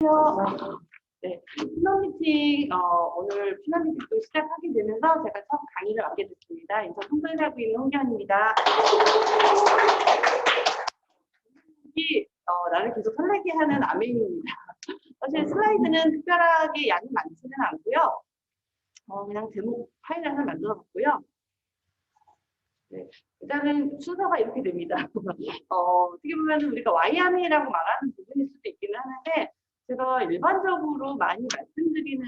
네, 피너 미팅, 오늘 피너 미팅도 시작하게 되면서 제가 처음 강의를 맡게 됐습니다. 인천 송도에 살고 있는 홍견입니다. 나를 계속 설레게 하는 아메인입니다. 사실 슬라이드는 특별하게 양이 많지는 않고요. 그냥 제목 파일을 만들어 봤고요. 네, 일단은 순서가 이렇게 됩니다. 어떻게 보면 우리가 와이아메이라고 말하는 부분일 수도 있기는 하는데, 제가 일반적으로 많이 말씀드리는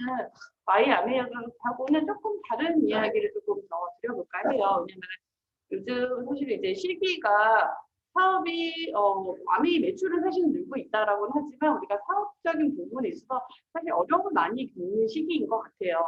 와이아메이하고는 조금 다른 이야기를 조금 더 드려볼까 해요. 왜냐면 요즘 사실 이제 시기가 사업이 아메이 매출은 사실 늘고 있다라고는 하지만 우리가 사업적인 부분에 있어서 사실 어려움을 많이 겪는 시기인 것 같아요.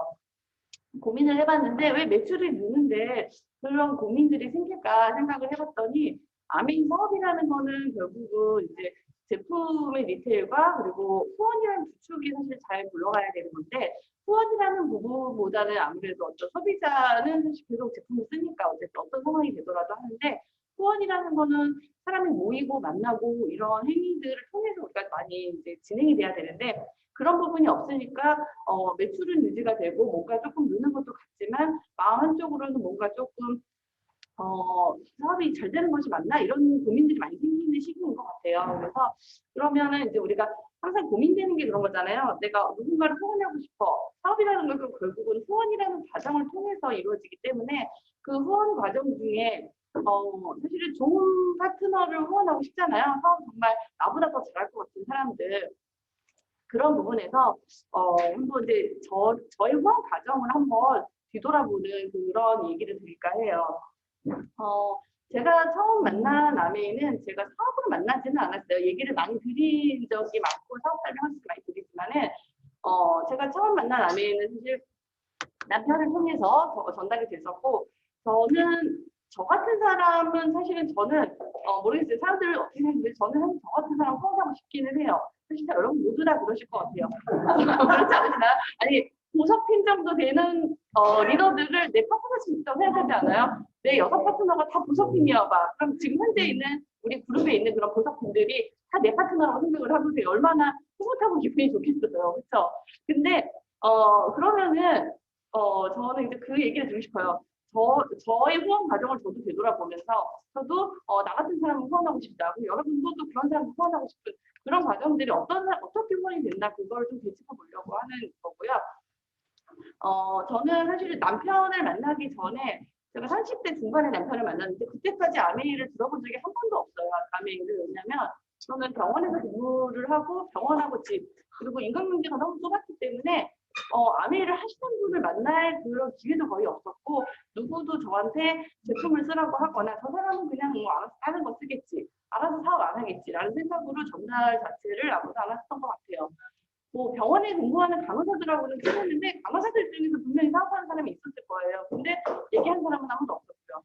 고민을 해봤는데 왜 매출이 느는데 그런 고민들이 생길까 생각을 해봤더니 아메인 사업이라는 거는 결국은 이제 제품의 리테일과 그리고 후원이라는 두 축이 사실 잘 굴러가야 되는 건데 후원이라는 부분보다는 아무래도 어떤 소비자는 사실 계속 제품을 쓰니까 어쨌든 어떤 상황이 되더라도 하는데 후원이라는 거는 사람이 모이고 만나고 이런 행위들을 통해서 우리가 많이 이제 진행이 돼야 되는데 그런 부분이 없으니까 매출은 유지가 되고 뭔가 조금 느는 것도 같지만 마음 한쪽으로는 뭔가 조금 사업이 잘 되는 것이 맞나 이런 고민들이 많이 생기는 시기인 것 같아요. 그래서 그러면은 이제 우리가 항상 고민되는 게 그런 거잖아요. 내가 누군가를 후원하고 싶어. 사업이라는 건 결국은 후원이라는 과정을 통해서 이루어지기 때문에 그 후원 과정 중에 사실은 좋은 파트너를 후원하고 싶잖아요. 사업 정말 나보다 더 잘할 것 같은 사람들. 그런 부분에서 한번 이제 저의 후원 과정을 한번 뒤돌아보는 그런 얘기를 드릴까 해요. 제가 처음 만난 아메이는 제가 사업으로 만나지는 않았어요. 얘기를 많이 드린 적이 많고 사업 설명을 많이 드리지만은 제가 처음 만난 아메이는 사실 남편을 통해서 전달이 됐었고 저는 저 같은 사람은 사실은 저는 모르겠어요. 사람들 어떻게 생각하는데 저는 저 같은 사람 후원하고 싶기는 해요. 사실 여러분 모두 다 그러실 것 같아요. 그렇지 않으시나요? 아니 보석핀 정도 되는 리더들을 내 파트너십처럼 생각하지 않아요? 내 여섯 파트너가 다 보석핀이야 봐. 그럼 지금 현재 있는 우리 그룹에 있는 그런 보석핀들이 다 내 파트너라고 생각을 하고 되게 얼마나 흐뭇하고 기분이 좋겠어요. 그렇죠? 근데 그러면은 저는 이제 그 얘기를 드리고 싶어요. 저의 후원 과정을 저도 되돌아보면서 저도 나 같은 사람을 후원하고 싶다. 그리고 여러분도 또 그런 사람을 후원하고 싶은 그런 과정들이 어떻게 후원이 됐나 그걸 좀 되짚어 보려고 하는 거고요. 저는 사실 남편을 만나기 전에 제가 30대 중반에 남편을 만났는데 그때까지 아메이를 들어본 적이 한 번도 없어요. 아메이를. 왜냐면 저는 병원에서 근무를 하고 병원하고 집 그리고 인간관계가 너무 좁았기 때문에 아메이를 하시는 분을 만날 그런 기회도 거의 없었고 누구도 저한테 제품을 쓰라고 하거나 저 사람은 그냥 뭐 알아서 하는 거 쓰겠지 알아서 사업 안 하겠지라는 생각으로 전달 자체를 아무도 안 했던 것 같아요. 뭐 병원에 근무하는 간호사들하고는 친했는데 간호사들 중에서 분명히 사업하는 사람이 있었을 거예요. 근데 얘기한 사람은 아무도 없었고요.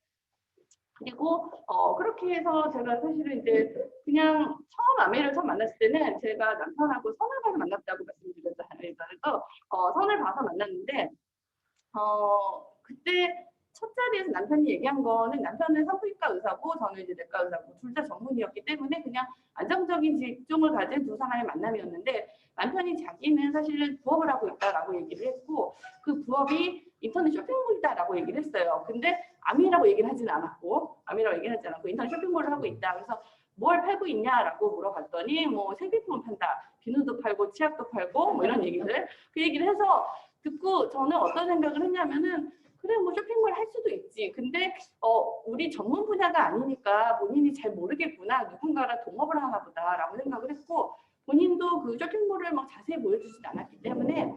그리고 그렇게 해서 제가 사실은 이제 그냥 아메이를 처음 만났을 때는 제가 남편하고 선을 봐서 만났다고 말씀드렸잖아요. 그래서 선을 봐서 만났는데 그때 첫 자리에서 남편이 얘기한 거는 남편은 산부인과 의사고 저는 이제 내과 의사고 둘 다 전문이었기 때문에 그냥 안정적인 직종을 가진 두 사람의 만남이었는데 남편이 자기는 사실은 부업을 하고 있다라고 얘기를 했고 그 부업이 인터넷 쇼핑몰이다라고 얘기를 했어요. 근데 아미라고 얘기를 하진 않았고 아미라고 얘기를 하지 않았고 인터넷 쇼핑몰을 하고 있다. 그래서 뭘 팔고 있냐라고 물어봤더니 뭐 생필품을 판다. 비누도 팔고 치약도 팔고 뭐 이런 얘기들 그 얘기를 해서 듣고 저는 어떤 생각을 했냐면은 그래 뭐 쇼핑몰 할 수도 있지. 근데 우리 전문 분야가 아니니까 본인이 잘 모르겠구나. 누군가랑 동업을 하나 보다라고 생각을 했고 본인도 그 쇼핑몰을 막 자세히 보여주진 않았기 때문에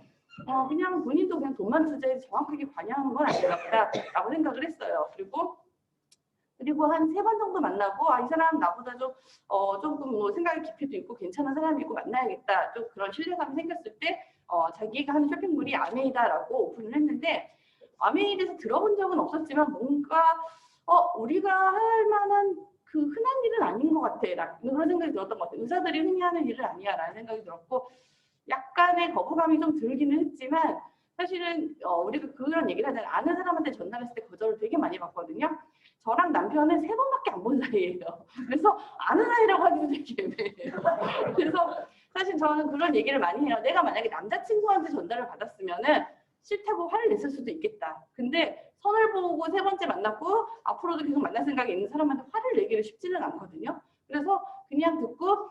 그냥 본인도 그냥 돈만 투자해서 정확하게 관여하는 건 아닌가 보다라고 생각을 했어요. 그리고 한 3번 정도 만나고 이 사람 나보다 좀 조금 뭐 생각의 깊이도 있고 괜찮은 사람이고 만나야겠다. 좀 그런 신뢰감이 생겼을 때 자기가 하는 쇼핑몰이 아메이다라고 오픈을 했는데 아메이에 대해서 들어본 적은 없었지만 뭔가 우리가 할 만한 그 흔한 일은 아닌 것 같아. 그런 생각이 들었던 것 같아요. 의사들이 흔히 하는 일은 아니야 라는 생각이 들었고 약간의 거부감이 좀 들기는 했지만 사실은 우리가 그런 얘기를 하잖아요. 아는 사람한테 전달했을 때 거절을 되게 많이 받거든요. 저랑 남편은 3번밖에 안 본 사이예요. 그래서 아는 사이라고 하기도 되게 애매해요. 그래서 사실 저는 그런 얘기를 많이 해요. 내가 만약에 남자친구한테 전달을 받았으면은 싫다고 화를 냈을 수도 있겠다. 근데 선을 보고 세 번째 만났고 앞으로도 계속 만날 생각이 있는 사람한테 화를 내기를 쉽지는 않거든요. 그래서 그냥 듣고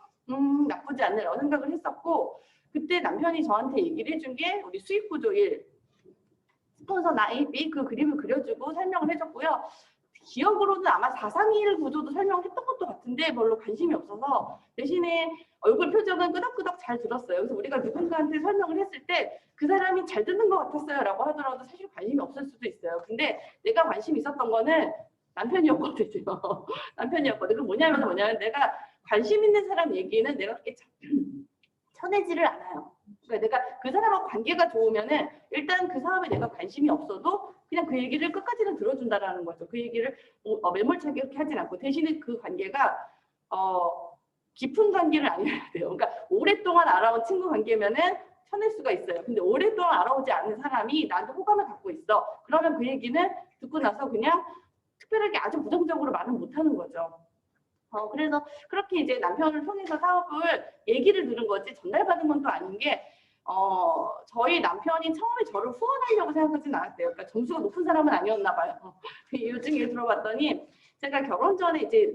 나쁘지 않네라고 생각을 했었고, 그때 남편이 저한테 얘기를 해준 게 우리 수익 구조 1, 스폰서 나 A, B 그 그림을 그려주고 설명을 해줬고요. 기억으로는 아마 431 구조도 설명을 했던 것도 같은데 별로 관심이 없어서 대신에 얼굴 표정은 끄덕끄덕 잘 들었어요. 그래서 우리가 누군가한테 설명을 했을 때 그 사람이 잘 듣는 것 같았어요 라고 하더라도 사실 관심이 없을 수도 있어요. 근데 내가 관심이 있었던 거는 남편이었거든요. 남편이었거든. 그 뭐냐면 내가 관심 있는 사람 얘기는 내가 그렇게 쳐내지를 않아요. 그러니까 내가 그 사람하고 관계가 좋으면은 일단 그 사람에 내가 관심이 없어도 그냥 그 얘기를 끝까지는 들어준다라는 거죠. 그 얘기를 매몰차게 이렇게 하진 않고, 대신에 그 관계가 깊은 관계는 아니어야 돼요. 그러니까 오랫동안 알아온 친구 관계면은 쳐낼 수가 있어요. 근데 오랫동안 알아오지 않는 사람이 나한테 호감을 갖고 있어. 그러면 그 얘기는 듣고 나서 그냥 특별하게 아주 부정적으로 말은 못하는 거죠. 그래서 그렇게 이제 남편을 통해서 사업을 얘기를 들은 거지 전달받은 건 또 아닌 게, 저희 남편이 처음에 저를 후원하려고 생각하진 않았대요. 그러니까 점수가 높은 사람은 아니었나 봐요. 요즘 얘기 들어봤더니 제가 결혼 전에 이제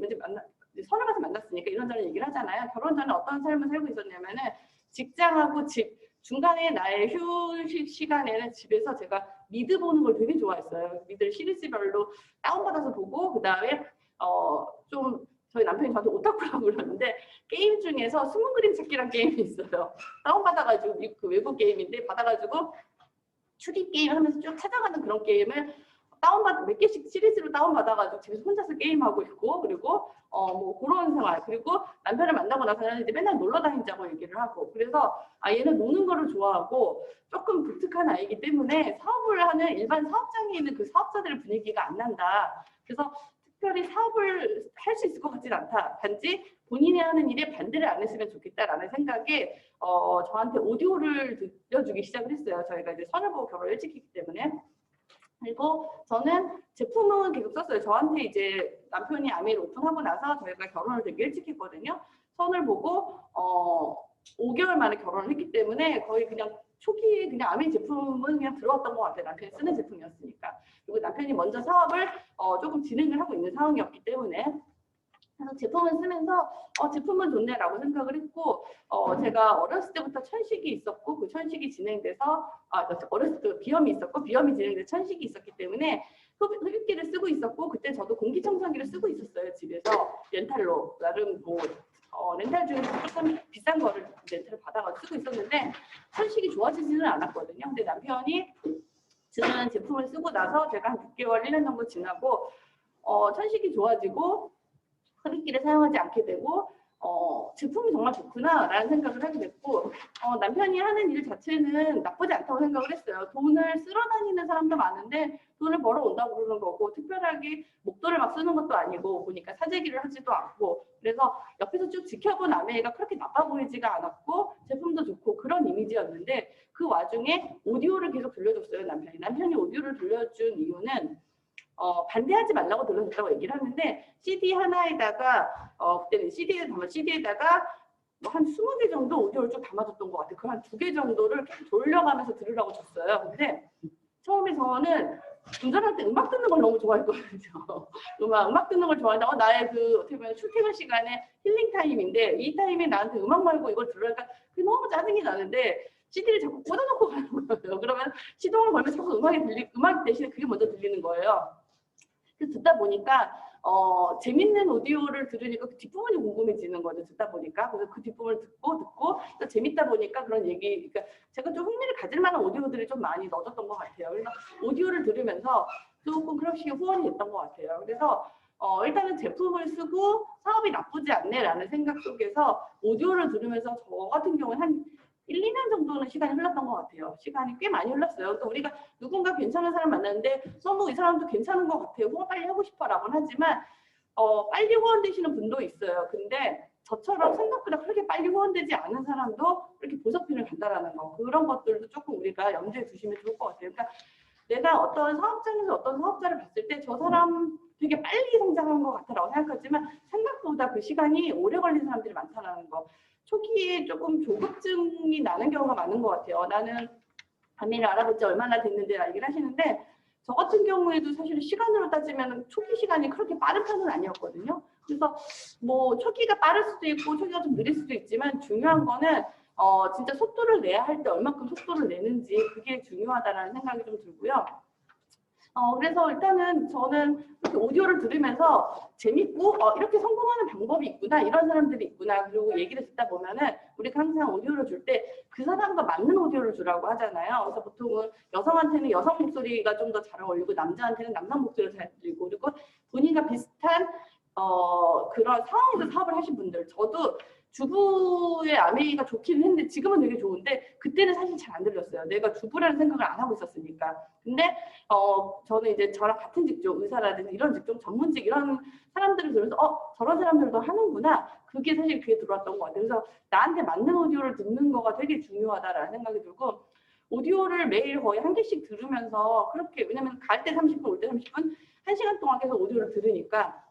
서로 가서 만났으니까 이런저런 얘기를 하잖아요. 결혼 전에 어떤 삶을 살고 있었냐면은 직장하고 집 중간에 나의 휴식 시간에는 집에서 제가 미드 보는 걸 되게 좋아했어요. 미드 시리즈별로 다운받아서 보고, 그 다음에 좀 저희 남편이 저한테 오타쿠라고 그러는데 게임 중에서 숨은 그림 찾기란 게임이 있어요. 다운받아가지고 그 외국 게임인데 받아가지고 추리 게임 하면서 쭉 찾아가는 그런 게임을 몇 개씩 시리즈로 다운받아가지고 집에서 혼자서 게임하고 있고, 그리고 뭐 그런 생활. 그리고 남편을 만나고 나서는 이제 맨날 놀러 다니자고 얘기를 하고, 그래서 얘는 노는 거를 좋아하고 조금 독특한 아이기 때문에 사업을 하는 일반 사업장에 있는 그 사업자들의 분위기가 안 난다. 그래서 특별히 사업을 할 수 있을 것 같지는 않다. 단지 본인이 하는 일에 반대를 안 했으면 좋겠다라는 생각에 저한테 오디오를 들려주기 시작을 했어요. 저희가 이제 선을 보고 결혼을 일찍 했기 때문에. 그리고 저는 제품은 계속 썼어요. 저한테 이제 남편이 아메를 오픈하고 나서 저희가 결혼을 되게 일찍 했거든요. 선을 보고 5개월 만에 결혼을 했기 때문에 거의 그냥 초기에 그냥 아메 제품은 그냥 들어왔던 것 같아요. 남편이 쓰는 제품이었으니까. 그리고 남편이 먼저 사업을 조금 진행을 하고 있는 상황이었기 때문에, 그래서 제품을 쓰면서 제품은 좋네라고 생각을 했고, 제가 어렸을 때부터 천식이 있었고 그 천식이 진행돼서 어렸을 때 비염이 있었고 비염이 진행돼서 천식이 있었기 때문에 흡입기를 쓰고 있었고, 그때 저도 공기청소기를 쓰고 있었어요. 집에서 렌탈로 나름 뭐 렌탈 중에서 조금 비싼 거를 렌탈을 받아가지고 쓰고 있었는데 천식이 좋아지지는 않았거든요. 근데 남편이 쓰는 제품을 쓰고 나서 제가 한 6개월, 1년 정도 지나고 천식이 좋아지고 흡입기를 사용하지 않게 되고 제품이 정말 좋구나라는 생각을 하게 됐고, 남편이 하는 일 자체는 나쁘지 않다고 생각을 했어요. 돈을 쓸어 다니는 사람도 많은데 돈을 벌어온다고 그러는 거고, 특별하게 목돈을 막 쓰는 것도 아니고, 보니까 사재기를 하지도 않고, 그래서 옆에서 쭉 지켜본 아내가 그렇게 나빠 보이지가 않았고 제품도 좋고 그런 이미지였는데, 그 와중에 오디오를 계속 들려줬어요. 남편이 오디오를 들려준 이유는 반대하지 말라고 들려줬다고 얘기를 하는데, CD 하나에다가 그때는 CD에다가 뭐 한 20개 정도 오디오를 좀 담아줬던 것 같아요. 그 한 2개 정도를 계속 돌려가면서 들으라고 줬어요. 근데 처음에 저는 운전할 때 음악 듣는 걸 너무 좋아했거든요. 음악 듣는 걸 좋아한다고, 나의 그 어떻게 보면 출퇴근 시간에 힐링 타임인데 이 타임에 나한테 음악 말고 이걸 들으니까 그게 너무 짜증이 나는데 CD를 자꾸 꽂아놓고 가는 거예요. 그러면 시동을 걸면 자꾸 음악 대신에 그게 먼저 들리는 거예요. 그래서 듣다 보니까 재밌는 오디오를 들으니까 그 뒷부분이 궁금해지는 거죠. 듣다 보니까. 그래서 그 뒷부분을 듣고 재밌다 보니까 그런 얘기, 그러니까 제가 좀 흥미를 가질 만한 오디오들이 좀 많이 넣어줬던 것 같아요. 그래서 오디오를 들으면서 조금 그런 식의 후원이 됐던 것 같아요. 그래서 일단은 제품을 쓰고 사업이 나쁘지 않네라는 생각 속에서 오디오를 들으면서 저 같은 경우는 한 1, 2년 정도는 시간이 흘렀던 것 같아요. 시간이 꽤 많이 흘렀어요. 또 우리가 누군가 괜찮은 사람 만났는데 너무 이 사람도 괜찮은 것 같아요. 후원 빨리 하고 싶어라고는 하지만 빨리 후원되시는 분도 있어요. 근데 저처럼 생각보다 그렇게 빨리 후원되지 않은 사람도 이렇게 보석핀을 간다라는 거, 그런 것들도 조금 우리가 염두에 두시면 좋을 것 같아요. 그러니까 내가 어떤 사업장에서 어떤 사업자를 봤을 때 저 사람 되게 빨리 성장한 것 같다라고 생각하지만 생각보다 그 시간이 오래 걸린 사람들이 많다는 거. 초기에 조금 조급증이 나는 경우가 많은 것 같아요. 나는 아미를 알아본 지 얼마나 됐는데 얘기를 하시는데 저 같은 경우에도 사실 시간으로 따지면 초기 시간이 그렇게 빠른 편은 아니었거든요. 그래서 뭐 초기가 빠를 수도 있고 초기가 좀 느릴 수도 있지만 중요한 거는 진짜 속도를 내야 할 때 얼마큼 속도를 내는지 그게 중요하다라는 생각이 좀 들고요. 그래서 일단은 저는 이렇게 오디오를 들으면서 재밌고 이렇게 성공하는 방법이 있구나 이런 사람들이 있구나 그리고 얘기를 듣다 보면은 우리가 항상 오디오를 줄 때 그 사람과 맞는 오디오를 주라고 하잖아요. 그래서 보통은 여성한테는 여성 목소리가 좀 더 잘 어울리고 남자한테는 남성 목소리가 잘 들리고 그리고 본인과 비슷한 그런 상황에서 사업을 하신 분들 저도 주부의 아메이가 좋기는 했는데 지금은 되게 좋은데 그때는 사실 잘 안 들렸어요. 내가 주부라는 생각을 안 하고 있었으니까. 근데 저는 이제 저랑 같은 직종 의사라든지 이런 직종 전문직 이런 사람들을 들으면서 저런 사람들도 하는구나. 그게 사실 귀에 들어왔던 것 같아요. 그래서 나한테 맞는 오디오를 듣는 거가 되게 중요하다라는 생각이 들고 오디오를 매일 거의 한 개씩 들으면서 그렇게 왜냐면 갈 때 30분 올 때 30분 1시간 동안 계속 오디오를 들으니까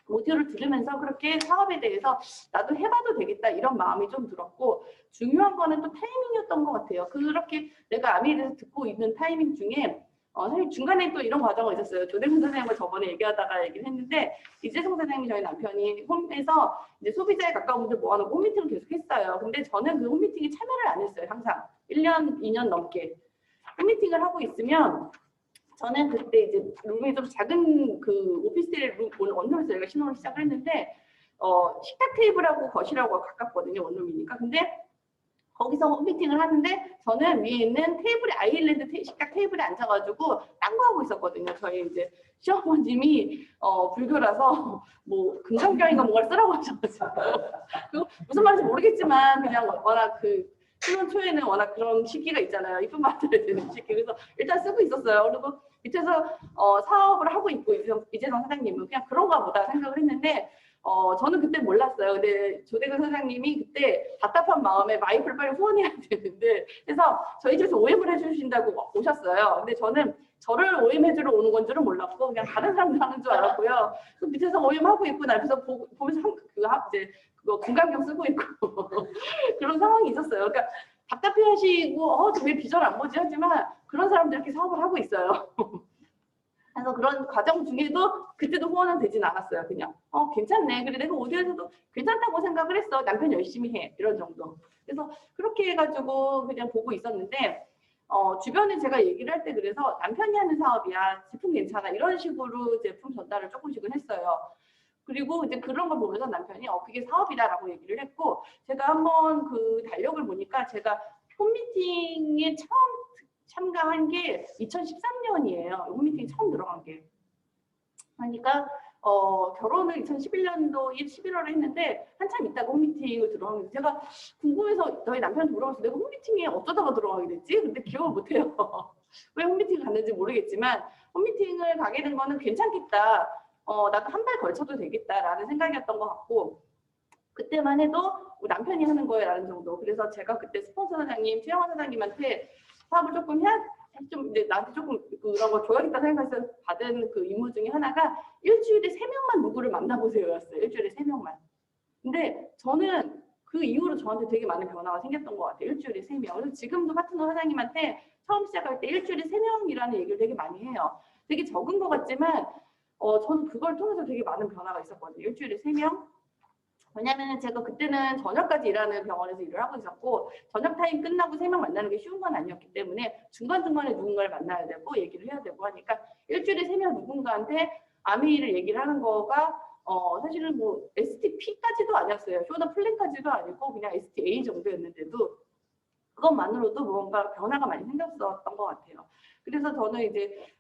오디오를 들으면서 그렇게 사업에 대해서 나도 해봐도 되겠다 이런 마음이 좀 들었고 중요한 거는 또 타이밍이었던 것 같아요. 그렇게 내가 아미에 대해서 듣고 있는 타이밍 중에 사실 중간에 또 이런 과정이 있었어요. 조대근 선생님과 저번에 얘기하다가 얘기를 했는데 이재성 선생님이 저희 남편이 홈에서 이제 소비자에 가까운 분들 모아놓고 홈미팅을 계속 했어요. 근데 저는 그 홈미팅에 참여를 안 했어요. 항상 1년, 2년 넘게 홈미팅을 하고 있으면 저는 그때 이제 룸이 좀 작은 그 오피스텔 룸 원룸에서 저희가 신혼을 시작을 했는데 식탁 테이블하고 거실하고 가깝거든요. 원룸이니까. 근데 거기서 홈미팅을 하는데 저는 위에 있는 테이블에 아일랜드 식탁 테이블에 앉아가지고 딴 거 하고 있었거든요. 저희 이제 시어머님이 불교라서 뭐 금강경인가 뭔가를 쓰라고 하셔가지고 무슨 말인지 모르겠지만 그냥 워낙 그 신혼 초에는 워낙 그런 시기가 있잖아요. 이쁜 말 들어야 되는 시기. 그래서 일단 쓰고 있었어요. 그리고 밑에서 사업을 하고 있고 이재성 사장님은 그냥 그런가 보다 생각을 했는데 저는 그때 몰랐어요. 근데 조대근 사장님이 그때 답답한 마음에 와이프를 빨리 후원해야 되는데 그래서 저희 집에서 OM을 해주신다고 오셨어요. 근데 저는 저를 OM해주러 오는 건 줄은 몰랐고 그냥 다른 사람들 하는 줄 알았고요. 그 밑에서 OM하고 있고 나 옆에서 보면서 이제 그거 금강경 쓰고 있고 그런 상황이 있었어요. 그러니까 답답해하시고 왜 비전 안 보지 하지만 그런 사람들 이렇게 사업을 하고 있어요. 그래서 그런 과정 중에도 그때도 후원은 되진 않았어요. 그냥 괜찮네. 그래 내가 오디오에서도 괜찮다고 생각을 했어. 남편 열심히 해. 이런 정도. 그래서 그렇게 해가지고 그냥 보고 있었는데 주변에 제가 얘기를 할 때 그래서 남편이 하는 사업이야. 제품 괜찮아. 이런 식으로 제품 전달을 조금씩은 했어요. 그리고 이제 그런 걸 보면서 남편이 그게 사업이다라고 얘기를 했고 제가 한번 그 달력을 보니까 제가 홈미팅에 처음 참가한 게 2013년이에요. 홈미팅에 처음 들어간 게. 그러니까 결혼을 2011년도 11월에 했는데 한참 있다가 홈미팅을 들어가면서 제가 궁금해서 저희 남편한테 물어봤어요. 내가 홈미팅에 어쩌다가 들어가게 됐지? 근데 기억을 못해요. 왜 홈미팅을 갔는지 모르겠지만 홈미팅을 가게 된 거는 괜찮겠다. 나도 한 발 걸쳐도 되겠다라는 생각이었던 것 같고 그때만 해도 남편이 하는 거예요라는 정도. 그래서 제가 그때 스폰서 사장님, 최영환 사장님한테 사업을 조금 좀 이제 나한테 조금 그런 거 줘야겠다 생각해서 받은 그 임무 중에 하나가 일주일에 3명만 누구를 만나보세요였어요. 일주일에 3명만. 근데 저는 그 이후로 저한테 되게 많은 변화가 생겼던 것 같아요. 일주일에 3명. 그래서 지금도 파트너 사장님한테 처음 시작할 때 일주일에 3명이라는 얘기를 되게 많이 해요. 되게 적은 것 같지만 저는 그걸 통해서 되게 많은 변화가 있었거든요. 일주일에 3명. 왜냐면 제가 그때는 저녁까지 일하는 병원에서 일을 하고 있었고 저녁 타임 끝나고 3명 만나는 게 쉬운 건 아니었기 때문에 중간중간에 누군가를 만나야 되고 얘기를 해야 되고 하니까 일주일에 3명 누군가한테 아미를 얘기를 하는 거가 사실은 뭐 STP까지도 아니었어요. 쇼더 플랜까지도 아니고 그냥 STA 정도였는데도 그것만으로도 뭔가 변화가 많이 생겼었던 것 같아요. 그래서 저는 이제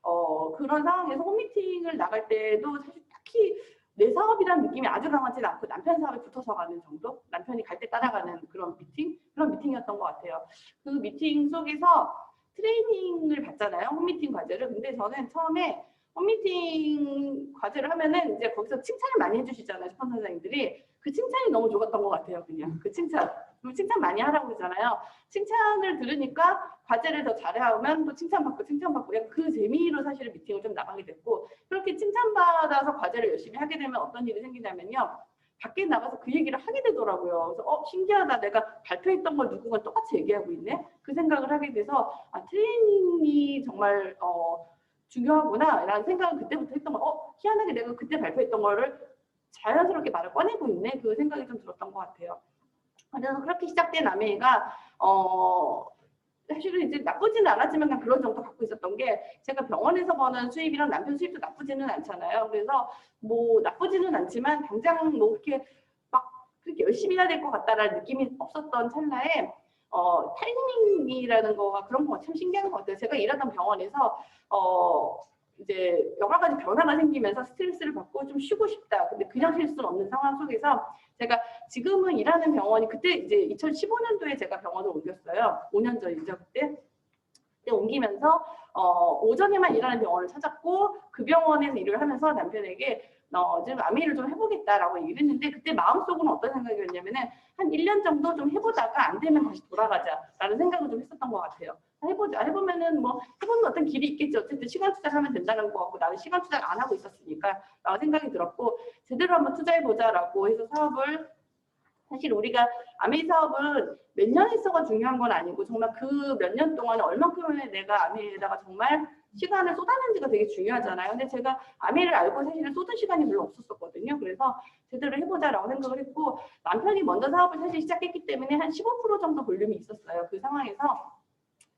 그런 상황에서 홈미팅을 나갈 때도 사실 딱히 내 사업이라는 느낌이 아주 강하지 않고 남편 사업에 붙어서 가는 정도? 남편이 갈 때 따라가는 그런 미팅이었던 것 같아요. 그 미팅 속에서 트레이닝을 받잖아요. 홈미팅 과제를. 근데 저는 처음에 홈미팅 과제를 하면은 이제 거기서 칭찬을 많이 해주시잖아요. 스폰서 선생님들이. 그 칭찬이 너무 좋았던 것 같아요. 그냥 그 칭찬. 칭찬 많이 하라고 그러잖아요. 칭찬을 들으니까 과제를 더 잘하면 또 칭찬받고 그 재미로 사실 미팅을 좀 나가게 됐고 그렇게 칭찬받아서 과제를 열심히 하게 되면 어떤 일이 생기냐면요. 밖에 나가서 그 얘기를 하게 되더라고요. 그래서 신기하다. 내가 발표했던 걸 누군가 똑같이 얘기하고 있네. 그 생각을 하게 돼서 트레이닝이 정말 중요하구나 라는 생각을 그때부터 했던 거. 희한하게 내가 그때 발표했던 거를 자연스럽게 말을 꺼내고 있네. 그 생각이 좀 들었던 것 같아요. 그래서 그렇게 시작된 아메이가 사실은 이제 나쁘지는 않았지만 그냥 그런 정도 갖고 있었던 게, 제가 병원에서 버는 수입이랑 남편 수입도 나쁘지는 않잖아요. 그래서 뭐 나쁘지는 않지만 당장 뭐 그렇게 막 그렇게 열심히 해야 될 것 같다라는 느낌이 없었던 찰나에 타이밍이라는 거가 그런 거가 참 신기한 것 같아요. 제가 일하던 병원에서 이제 여러 가지 변화가 생기면서 스트레스를 받고 좀 쉬고 싶다. 근데 그냥 쉴 수는 없는 상황 속에서 제가 지금은 일하는 병원이, 그때 이제 2015년도에 제가 병원을 옮겼어요. 5년 전이죠, 그때 옮기면서 오전에만 일하는 병원을 찾았고, 그 병원에서 일을 하면서 남편에게 좀 아메이를 좀 해보겠다라고 얘기를 했는데, 그때 마음속으로는 어떤 생각이었냐면은 한 1년 정도 좀 해보다가 안 되면 다시 돌아가자라는 생각을 좀 했었던 것 같아요. 해보자. 해보면은 뭐 해보는 어떤 길이 있겠지. 어쨌든 시간 투자하면 된다는 거 같고, 나는 시간 투자를 안 하고 있었으니까 라고 생각이 들었고, 제대로 한번 투자해보자라고 해서 사업을, 사실 우리가 아메이 사업은 몇 년 했어가 중요한 건 아니고, 정말 그 몇 년 동안 얼만큼의 내가 아메이에다가 정말 시간을 쏟았는지가 되게 중요하잖아요. 근데 제가 아메이를 알고 사실은 쏟은 시간이 별로 없었거든요. 그래서 제대로 해보자라고 생각을 했고, 남편이 먼저 사업을 사실 시작했기 때문에 한 15% 정도 볼륨이 있었어요. 그 상황에서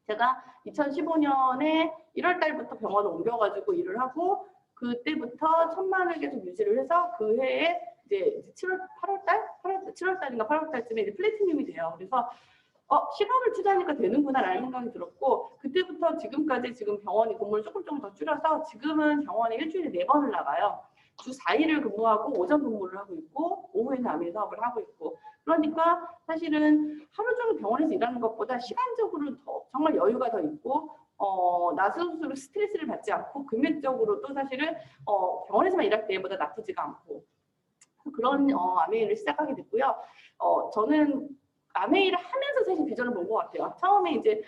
제가 2015년에 1월 달부터 병원을 옮겨가지고 일을 하고, 그때부터 1,000만 원을 계속 유지를 해서 그 해에 이제 7월 달인가 8월 달쯤에 이제 플래티늄이 돼요. 그래서 시간을 투자하니까 되는구나라는 생각이 들었고, 그때부터 지금까지 지금 병원이 근무를 조금 더 줄여서 지금은 병원에 일주일에 4번을 나가요. 주 4일을 근무하고 오전 근무를 하고 있고, 오후에는 아메이 사업을 하고 있고, 그러니까 사실은 하루 종일 병원에서 일하는 것보다 시간적으로 더 정말 여유가 더 있고, 나 스스로 스트레스를 받지 않고, 금액적으로도 사실은 병원에서만 일할 때보다 나쁘지가 않고, 그런 아메이를 시작하게 됐고요. 저는 아메이를 하면서 사실 비전을 본 것 같아요. 처음에 이제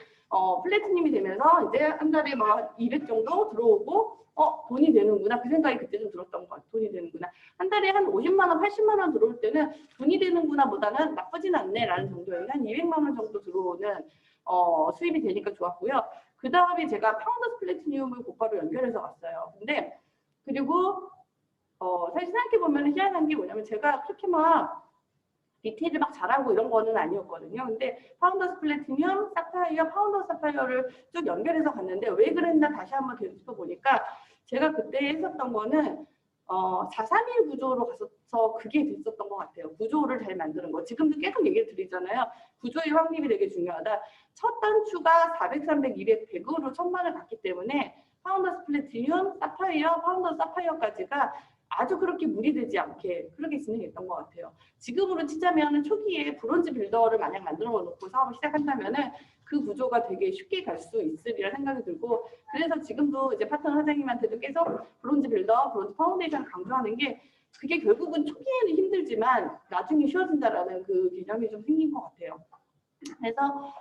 플래티늄이 되면서 이제 한 달에 막 200 정도 들어오고, 돈이 되는구나. 그 생각이 그때 좀 들었던 것 같아요. 돈이 되는구나. 한 달에 한 50만 원, 80만 원 들어올 때는 돈이 되는구나 보다는 나쁘진 않네라는 정도예요. 한 200만 원 정도 들어오는 수입이 되니까 좋았고요. 그 다음에 제가 파운더스 플래티늄을 곧바로 연결해서 왔어요. 근데 그리고 사실 생각해보면 희한한 게 뭐냐면, 제가 그렇게 막 디테일을 막 잘하고 이런 거는 아니었거든요. 근데 파운더스 플래티늄, 사파이어, 파운더 사파이어를 쭉 연결해서 갔는데, 왜 그랬나 다시 한번 되짚어 보니까, 제가 그때 했었던 거는 431 구조로 가서 그게 됐었던 것 같아요. 구조를 잘 만드는 거. 지금도 계속 얘기를 드리잖아요. 구조의 확립이 되게 중요하다. 첫 단추가 400, 300, 200, 100으로 1,000만을 갔기 때문에 파운더스 플래티늄, 사파이어, 파운더 사파이어까지가 아주 그렇게 무리되지 않게 그렇게 진행했던 것 같아요. 지금으로 치자면 초기에 브론즈 빌더를 만약 만들어 놓고 사업을 시작한다면은 그 구조가 되게 쉽게 갈 수 있으리라 생각이 들고, 그래서 지금도 이제 파트너 사장님한테도 계속 브론즈 빌더, 브론즈 파운데이션 강조하는 게, 그게 결국은 초기에는 힘들지만 나중에 쉬워진다라는 그 개념이 좀 생긴 것 같아요. 그래서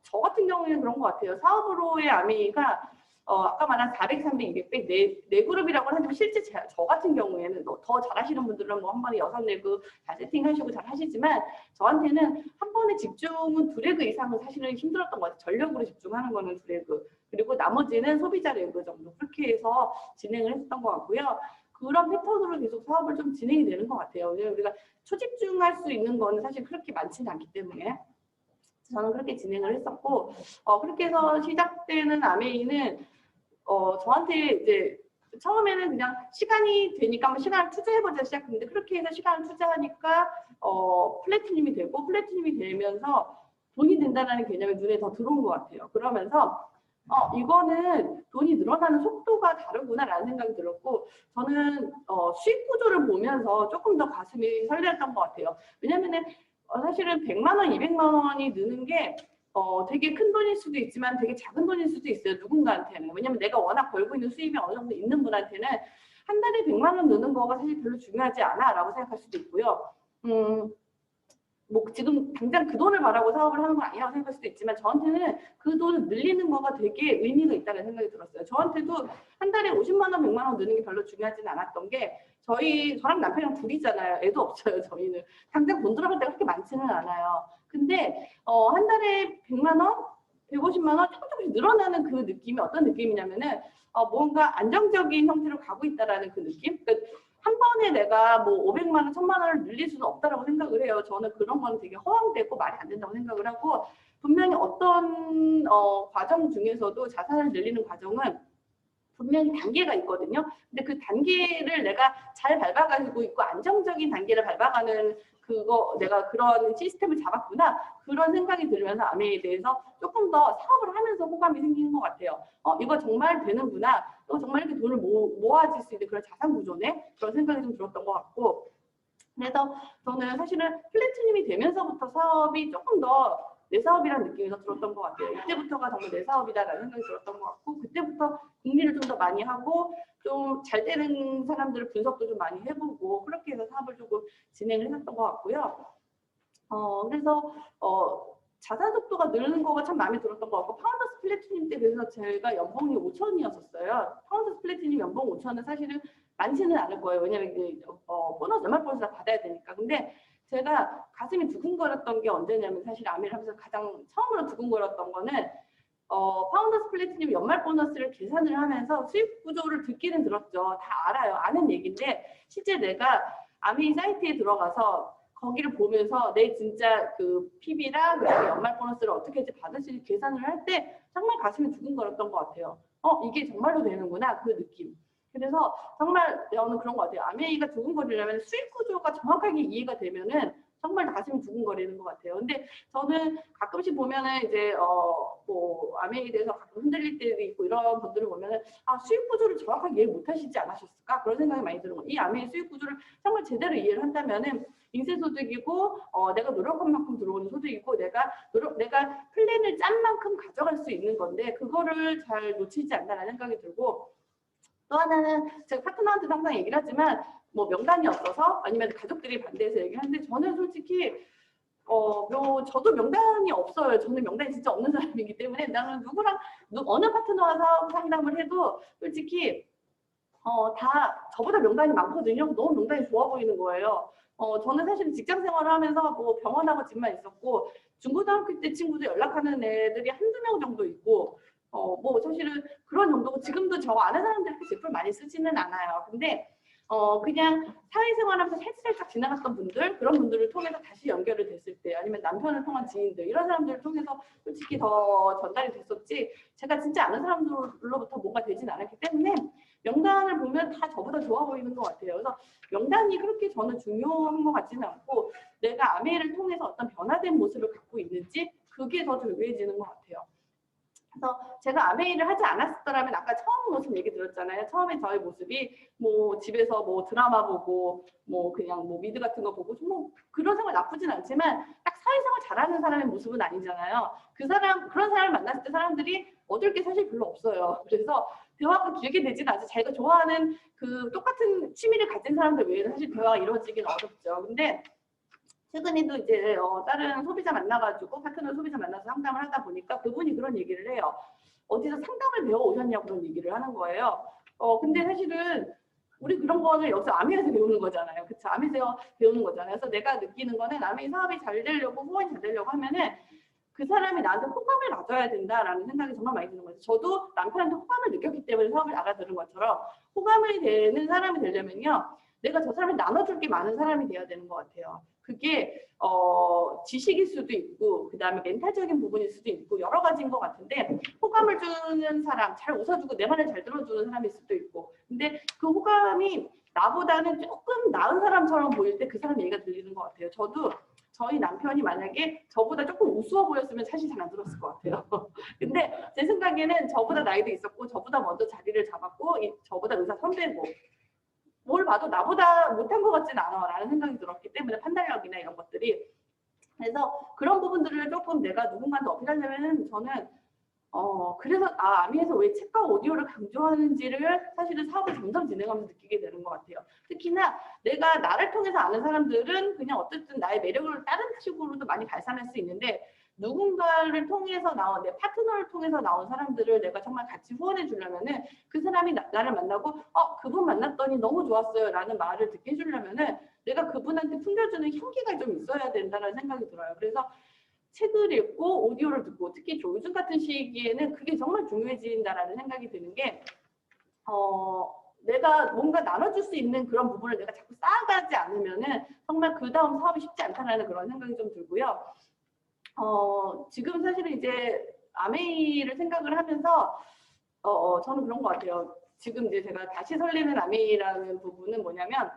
저 같은 경우에는 그런 것 같아요. 사업으로의 아메이가 아까 말한 400, 300, 200, 100 네 그룹이라고 하는데, 실제 저 같은 경우에는 더 잘하시는 분들은 뭐 한 번에 6 다 세팅하시고 잘 하시지만, 저한테는 한 번에 집중은 2레그 이상은 사실은 힘들었던 것 같아요. 전력으로 집중하는 거는 2레그, 그리고 나머지는 소비자 레그 정도, 그렇게 해서 진행을 했던 것 같고요. 그런 패턴으로 계속 사업을 좀 진행이 되는 것 같아요. 왜냐면 우리가 초집중할 수 있는 거는 사실 그렇게 많지는 않기 때문에 저는 그렇게 진행을 했었고, 그렇게 해서 시작되는 아메이는 저한테 이제 처음에는 그냥 시간이 되니까 한번 시간을 투자해보자 시작했는데, 그렇게 해서 시간을 투자하니까 플래티늄이 되고, 플래티늄이 되면서 돈이 된다는 개념이 눈에 더 들어온 것 같아요. 그러면서 이거는 돈이 늘어나는 속도가 다르구나라는 생각이 들었고, 저는 수익 구조를 보면서 조금 더 가슴이 설레었던 것 같아요. 왜냐면은 사실은 100만 원, 200만 원이 느는 게 되게 큰 돈일 수도 있지만 되게 작은 돈일 수도 있어요. 누군가한테는. 왜냐면 내가 워낙 벌고 있는 수입이 어느 정도 있는 분한테는 한 달에 100만 원 느는 거가 사실 별로 중요하지 않아 라고 생각할 수도 있고요. 뭐 지금 당장 그 돈을 바라고 사업을 하는 건 아니라고 생각할 수도 있지만, 저한테는 그 돈을 늘리는 거가 되게 의미가 있다는 생각이 들었어요. 저한테도 한 달에 50만 원, 100만 원 느는 게 별로 중요하지는 않았던 게, 저랑 남편이랑 둘이잖아요. 애도 없어요. 저희는 당장 돈 들어갈 때가 그렇게 많지는 않아요. 근데 한 달에 100만 원, 150만 원 조금씩 늘어나는 그 느낌이 어떤 느낌이냐면은 뭔가 안정적인 형태로 가고 있다라는 그 느낌. 그러니까 한 번에 내가 뭐 500만 원, 1000만 원을 늘릴 수는 없다라고 생각을 해요. 저는 그런 거는 되게 허황되고 말이 안 된다고 생각을 하고, 분명히 어떤 과정 중에서도 자산을 늘리는 과정은 분명히 단계가 있거든요. 근데 그 단계를 내가 잘 밟아가지고 있고 안정적인 단계를 밟아가는 그거 내가 그런 시스템을 잡았구나, 그런 생각이 들면서 아메에 대해서 조금 더 사업을 하면서 호감이 생기는 것 같아요. 이거 정말 되는구나, 이거 정말 이렇게 돈을 모아질 수 있는 그런 자산 구조네, 그런 생각이 좀 들었던 것 같고. 그래서 저는 사실은 플래티늄이 되면서부터 사업이 조금 더 내 사업이라는 느낌이 더 들었던 것 같아요. 이때부터가 정말 내 사업이다라는 생각이 들었던 것 같고, 그때부터 궁리를 좀 더 많이 하고 좀 잘 되는 사람들을 분석도 좀 많이 해보고 그렇게 해서 사업을 조금 진행을 했었던 것 같고요. 그래서 자산 속도가 늘는 거가 참 마음에 들었던 것 같고, 파운더스 플래티늄 때 그래서 제가 연봉이 5천이었었어요. 파운더스 플래티늄 연봉 5천은 사실은 많지는 않을 거예요. 왜냐면 보너스, 연말 보너스 다 받아야 되니까. 근데 제가 가슴이 두근거렸던 게 언제냐면, 사실 아메를 하면서 가장 처음으로 두근거렸던 거는 파운더스 플래티늄 연말 보너스를 계산을 하면서 수익 구조를 듣기는 들었죠. 다 알아요. 아는 얘기인데 실제 내가 아메 사이트에 들어가서 거기를 보면서 내 진짜 그 PB랑 그다음에 연말 보너스를 어떻게 이제 받을 수 있는 계산을 할 때 정말 가슴이 두근거렸던 것 같아요. 이게 정말로 되는구나, 그 느낌. 그래서 정말 저는 그런 것 같아요. 아메이가 두근거리려면 수익 구조가 정확하게 이해가 되면은 정말 가슴이 두근거리는 것 같아요. 근데 저는 가끔씩 보면은 이제 뭐 아메이에 대해서 가끔 흔들릴 때도 있고 이런 분들을 보면은 수익 구조를 정확하게 이해 못하시지 않으셨을까, 그런 생각이 많이 드는 거예요. 이 아메이 수익 구조를 정말 제대로 이해를 한다면은 인쇄소득이고 내가 노력한 만큼 들어오는 소득이고 내가 플랜을 짠 만큼 가져갈 수 있는 건데 그거를 잘 놓치지 않는다는 생각이 들고, 또 하나는 제가 파트너한테도 항상 얘기를 하지만 뭐 명단이 없어서 아니면 가족들이 반대해서 얘기하는데, 저는 솔직히 저도 명단이 없어요. 저는 명단이 진짜 없는 사람이기 때문에 나는 누구랑 어느 파트너와 사업 상담을 해도 솔직히 다 저보다 명단이 많거든요. 너무 명단이 좋아 보이는 거예요. 저는 사실 직장 생활을 하면서 뭐 병원하고 집만 있었고, 중고등학교 때 친구도 연락하는 애들이 한두 명 정도 있고, 뭐 사실은 그런 정도고, 지금도 저 아는 사람들 그렇게 제품 많이 쓰지는 않아요. 근데 그냥 사회생활하면서 살짝 지나갔던 분들, 그런 분들을 통해서 다시 연결이 됐을 때, 아니면 남편을 통한 지인들, 이런 사람들을 통해서 솔직히 더 전달이 됐었지, 제가 진짜 아는 사람들로부터 뭔가 되진 않았기 때문에 명단을 보면 다 저보다 좋아 보이는 것 같아요. 그래서 명단이 그렇게 저는 중요한 것 같지는 않고, 내가 아메를 통해서 어떤 변화된 모습을 갖고 있는지, 그게 더 중요해지는 것 같아요. 그래서 제가 아메이를 하지 않았더라면, 아까 처음 모습 얘기 들었잖아요. 처음에 저의 모습이 뭐 집에서 뭐 드라마 보고 뭐 그냥 뭐 미드 같은 거 보고 뭐 그런 생활 나쁘진 않지만 딱 사회생활 잘하는 사람의 모습은 아니잖아요. 그런 사람을 만났을 때 사람들이 얻을 게 사실 별로 없어요. 그래서 대화가 길게 되진 않죠. 자기가 좋아하는 그 똑같은 취미를 가진 사람들 외에는 사실 대화가 이루어지긴 어렵죠. 근데 최근에도 이제 다른 소비자 만나가지고 파트너 소비자 만나서 상담을 하다 보니까 그분이 그런 얘기를 해요. 어디서 상담을 배워 오셨냐고 그런 얘기를 하는 거예요. 근데 사실은 우리 그런 거는 여기서 아메에서 배우는 거잖아요. 그쵸? 아메에서 배우는 거잖아요. 그래서 내가 느끼는 거는 아메 사업이 잘 되려고, 후원이 잘 되려고 하면은 그 사람이 나한테 호감을 가져야 된다라는 생각이 정말 많이 드는 거죠. 저도 남편한테 호감을 느꼈기 때문에 사업을 나가들은 것처럼, 호감이 되는 사람이 되려면요, 내가 저 사람이 나눠줄 게 많은 사람이 돼야 되는 것 같아요. 그게 지식일 수도 있고, 그 다음에 멘탈적인 부분일 수도 있고, 여러 가지인 것 같은데, 호감을 주는 사람, 잘 웃어주고 내 말을 잘 들어주는 사람일 수도 있고, 근데 그 호감이 나보다는 조금 나은 사람처럼 보일 때 그 사람 얘기가 들리는 것 같아요. 저도 저희 남편이 만약에 저보다 조금 우스워 보였으면 사실 잘 안 들었을 것 같아요. 근데 제 생각에는 저보다 나이도 있었고, 저보다 먼저 자리를 잡았고, 저보다 의사 선배고, 뭘 봐도 나보다 못한 것 같지는 않아 라는 생각이 들었기 때문에, 판단력이나 이런 것들이. 그래서 그런 부분들을 조금 내가 누군가한테 어필하려면, 저는 그래서 아미에서 왜 책과 오디오를 강조하는지를 사실은 사업을 점점 진행하면서 느끼게 되는 것 같아요. 특히나 내가 나를 통해서 아는 사람들은 그냥 어쨌든 나의 매력을 다른 식으로도 많이 발산할 수 있는데, 누군가를 통해서 나온 내 파트너를 통해서 나온 사람들을 내가 정말 같이 후원해 주려면은 그 사람이 나를 만나고 그분 만났더니 너무 좋았어요 라는 말을 듣게 해주려면은 내가 그분한테 풍겨주는 향기가 좀 있어야 된다는 생각이 들어요. 그래서 책을 읽고 오디오를 듣고 특히 요즘 같은 시기에는 그게 정말 중요해진다라는 생각이 드는 게 내가 뭔가 나눠줄 수 있는 그런 부분을 내가 자꾸 쌓아가지 않으면은 정말 그 다음 사업이 쉽지 않다는 그런 생각이 좀 들고요. 지금 사실은 이제 아메이를 생각을 하면서 저는 그런 것 같아요. 지금 이제 제가 다시 설리는 아메이라는 부분은 뭐냐면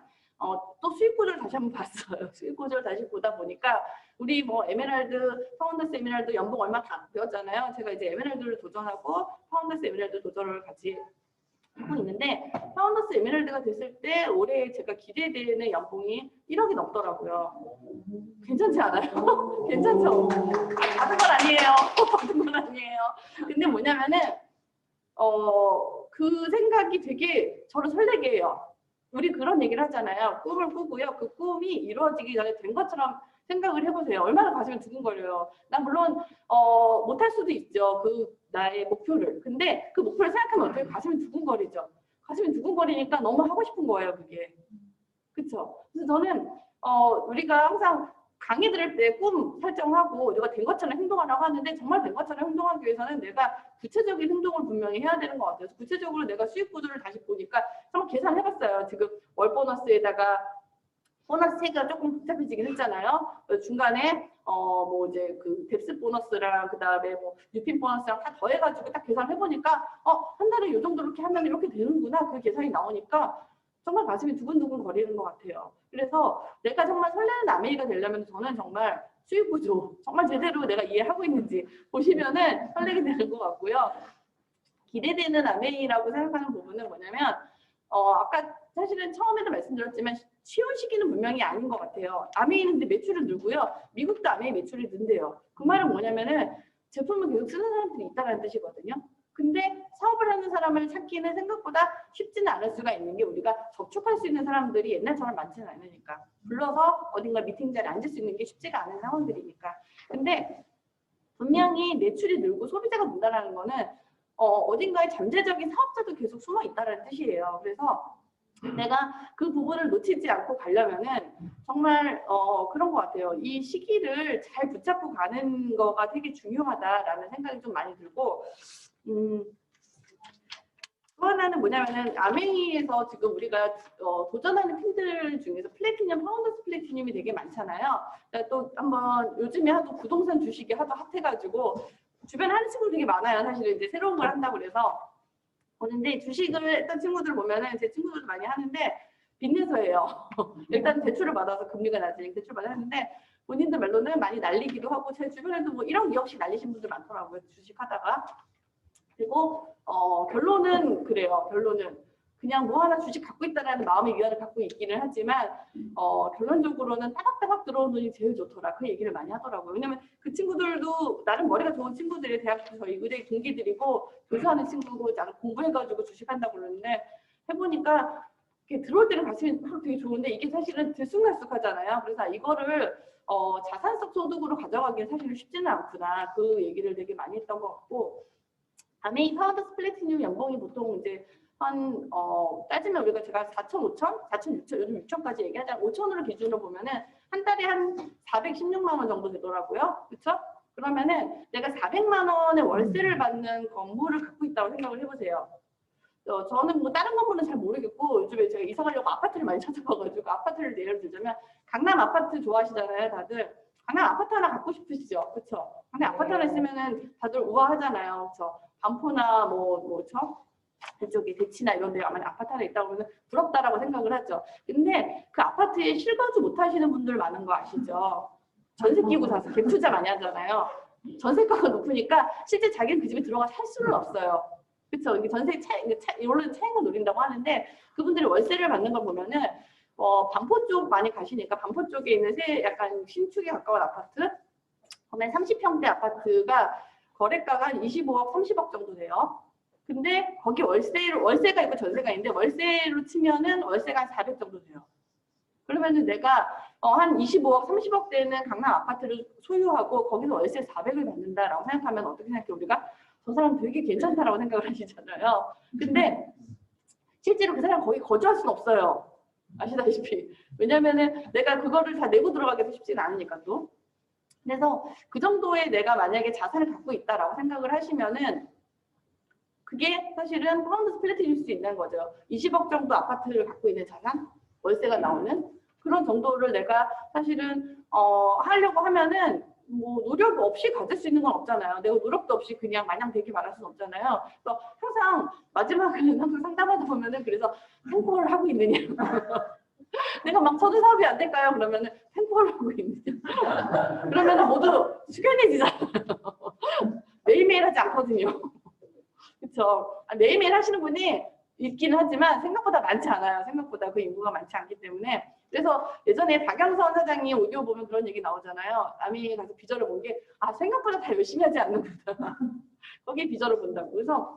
또 수익 구조를 다시 한번 봤어요. 수익 구조를 다시 보다 보니까 우리 뭐 에메랄드, 파운더스 에메랄드 연봉 얼마 다 배웠잖아요. 제가 이제 에메랄드를 도전하고 파운더스 에메랄드 도전을 같이 하고 있는데 파운더스 에메랄드가 됐을 때 올해 제가 기대되는 연봉이 1억이 넘더라고요. 괜찮지 않아요? 괜찮죠? 받은 건 아니에요. 받은 건 아니에요. 근데 뭐냐면은 그 생각이 되게 저를 설레게 해요. 우리 그런 얘기를 하잖아요. 꿈을 꾸고요. 그 꿈이 이루어지기 전에 된 것처럼 생각을 해보세요. 얼마나 가슴이 두근거려요. 난 물론 못할 수도 있죠. 그 나의 목표를. 근데 그 목표를 생각하면 어떻게 가슴이 두근거리죠. 가슴이 두근거리니까 너무 하고 싶은 거예요. 그게. 그렇죠. 그래서 저는 우리가 항상 강의 들을 때 꿈 설정하고 내가 된 것처럼 행동하라고 하는데 정말 된 것처럼 행동하기 위해서는 내가 구체적인 행동을 분명히 해야 되는 것 같아요. 구체적으로 내가 수익 구조를 다시 보니까 한번 계산해봤어요. 지금 월 보너스에다가 보너스 체계가 조금 복잡해지긴 했잖아요. 중간에 뭐 이제 그 뎁스 보너스랑 그 다음에 뭐 뉴핀 보너스랑 다 더해가지고 딱 계산을 해보니까 한 달에 이 정도 이렇게 하면 이렇게 되는구나 그 계산이 나오니까 정말 가슴이 두근두근 거리는 것 같아요. 그래서 내가 정말 설레는 아메이가 되려면 저는 정말 수익 구조 정말 제대로 내가 이해하고 있는지 보시면은 설레게 되는 것 같고요. 기대되는 아메이라고 생각하는 부분은 뭐냐면 아까 사실은 처음에도 말씀드렸지만 쉬운 시기는 분명히 아닌 것 같아요. 아메이는 근데 매출이 늘고요. 미국도 아메이 매출이 는대요. 그 말은 뭐냐면은 제품을 계속 쓰는 사람들이 있다는 뜻이거든요. 근데 사업을 하는 사람을 찾기는 생각보다 쉽지는 않을 수가 있는 게 우리가 접촉할 수 있는 사람들이 옛날처럼 많지는 않으니까. 불러서 어딘가 미팅 자리에 앉을 수 있는 게 쉽지가 않은 상황들이니까. 근데 분명히 매출이 늘고 소비자가 는다는 거는 어딘가에 잠재적인 사업자도 계속 숨어 있다는 뜻이에요. 그래서 내가 그 부분을 놓치지 않고 가려면은 정말 그런 것 같아요. 이 시기를 잘 붙잡고 가는 거가 되게 중요하다라는 생각이 좀 많이 들고 또 하나는 뭐냐면은 아메이에서 지금 우리가 도전하는 팀들 중에서 플래티늄, 파운더스 플래티늄이 되게 많잖아요. 또 한번 요즘에 하도 부동산 주식이 하도 핫해가지고 주변에 하는 친구들 되게 많아요. 사실은 이제 새로운 걸 한다고 그래서 보는데 주식을 했던 친구들 보면은 제 친구들도 많이 하는데 빚내서예요. 일단 대출을 받아서 금리가 낮으니까 대출 받았는데 본인들 말로는 많이 날리기도 하고 제 주변에도 뭐 1억, 2억씩 날리신 분들 많더라고요. 주식하다가. 그리고 결론은 그래요. 결론은 그냥 뭐 하나 주식 갖고 있다라는 마음의 위안을 갖고 있기는 하지만 결론적으로는 따박따박 들어오는 돈이 제일 좋더라. 그 얘기를 많이 하더라고요. 왜냐면 그 친구들도 나름 머리가 좋은 친구들이 대학교 저희 의대 동기들이고 교수하는 친구고 나는 공부해가지고 주식한다고 그러는데 해보니까 이렇게 들어올 때는 가슴이 되게 좋은데 이게 사실은 들쑥날쑥하잖아요. 그래서 이거를 자산적 소득으로 가져가기는 사실 쉽지는 않구나. 그 얘기를 되게 많이 했던 것 같고 아메이 파운더스 플래티늄 연봉이 보통 이제 한 따지면 우리가 제가 4천, 5천, 4천, 6천, 요즘 6천까지 얘기하자면 5천으로 기준으로 보면은 한 달에 한 416만 원 정도 되더라고요. 그렇죠? 그러면은 내가 400만 원의 월세를 받는 건물을 갖고 있다고 생각을 해보세요. 저는 뭐 다른 건물은 잘 모르겠고 요즘에 제가 이사 가려고 아파트를 많이 찾아봐가지고 아파트를 예를 들자면 강남 아파트 좋아하시잖아요, 다들. 강남 아파트 하나 갖고 싶으시죠, 그렇죠? 강남 아파트 하나 있으면은 다들 우아하잖아요, 그렇죠? 반포나 그렇죠? 이쪽에 대치나 이런 데 아마 아파트 하나 있다고 그러면 부럽다라고 생각을 하죠. 근데 그 아파트에 실거주 못 하시는 분들 많은 거 아시죠? 전세 끼고 사서 갭 투자 많이 하잖아요. 전세가가 높으니까 실제 자기는 그 집에 들어가 살 수는 없어요. 그렇죠? 이게 전세 원래 차익을 노린다고 하는데 그분들이 월세를 받는 걸 보면은 반포 쪽 많이 가시니까 반포 쪽에 있는 약간 신축에 가까운 아파트 보면 30평대 아파트가 거래가가 한 25억, 30억 정도 돼요. 근데 거기 월세가 있고 전세가 있는데 월세로 치면은 월세가 한 400 정도 돼요. 그러면은 내가 한 25억, 30억 대는 강남 아파트를 소유하고 거기서 월세 400을 받는다라고 생각하면 어떻게 생각해? 우리가 저 사람 되게 괜찮다라고 생각을 하시잖아요. 근데 실제로 그 사람 거기 거주할 수는 없어요. 아시다시피. 왜냐면은 내가 그거를 다 내고 들어가기도 쉽지는 않으니까 또. 그래서 그 정도의 내가 만약에 자산을 갖고 있다라고 생각을 하시면은 그게 사실은 파운드 스플릿일 수 있는 거죠. 20억 정도 아파트를 갖고 있는 자산, 월세가 나오는 그런 정도를 내가 사실은 하려고 하면은 뭐 노력 없이 가질 수 있는 건 없잖아요. 내가 노력도 없이 그냥 마냥 되게 말할 수는 없잖아요. 그래서 항상 마지막에는 항상 상담하다 보면은 그래서 탱고를 하고 있느냐. 내가 막 저도 사업이 안 될까요? 그러면은 탱고를 하고 있느냐. 그러면은 모두 숙연해지잖아요. 매일매일 하지 않거든요. 그렇죠. 매일매일 하시는 분이 있기는 하지만 생각보다 많지 않아요. 생각보다 그 인구가 많지 않기 때문에. 그래서 예전에 박영선 사장이 오디오 보면 그런 얘기 나오잖아요. 남이 가서 비전을 본 게 생각보다 다 열심히 하지 않는구나. 거기에 비전을 본다고. 그래서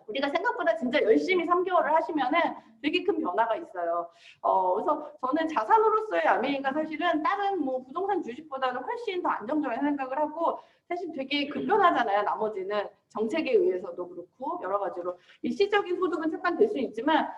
우리가 생각보다 진짜 열심히 3개월을 하시면은 되게 큰 변화가 있어요. 그래서 저는 자산으로서의 아메이가 사실은 다른 뭐 부동산 주식보다는 훨씬 더 안정적인 생각을 하고 사실 되게 급변하잖아요. 나머지는 정책에 의해서도 그렇고 여러 가지로 일시적인 소득은 잠깐 될 수 있지만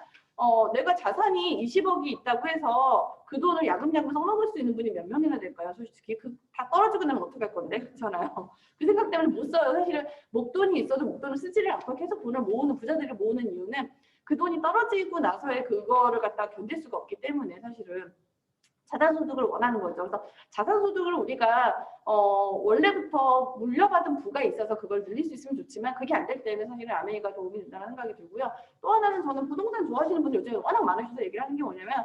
내가 자산이 20억이 있다고 해서 그 돈을 야금야금 써먹을 수 있는 분이 몇 명이나 될까요? 솔직히 다 떨어지고 나면 어떡할 건데? 그렇잖아요. 그 생각 때문에 못 써요. 사실은 목돈이 있어도 목돈을 쓰지를 않고 계속 돈을 모으는 부자들이 모으는 이유는 그 돈이 떨어지고 나서의 그거를 갖다 견딜 수가 없기 때문에 사실은 자산소득을 원하는 거죠. 그래서 자산소득을 우리가 원래부터 물려받은 부가 있어서 그걸 늘릴 수 있으면 좋지만 그게 안 될 때는 사실은 아메이가 도움이 된다는 생각이 들고요. 또 하나는 저는 부동산 좋아하시는 분들 요즘에 워낙 많으셔서 얘기를 하는 게 뭐냐면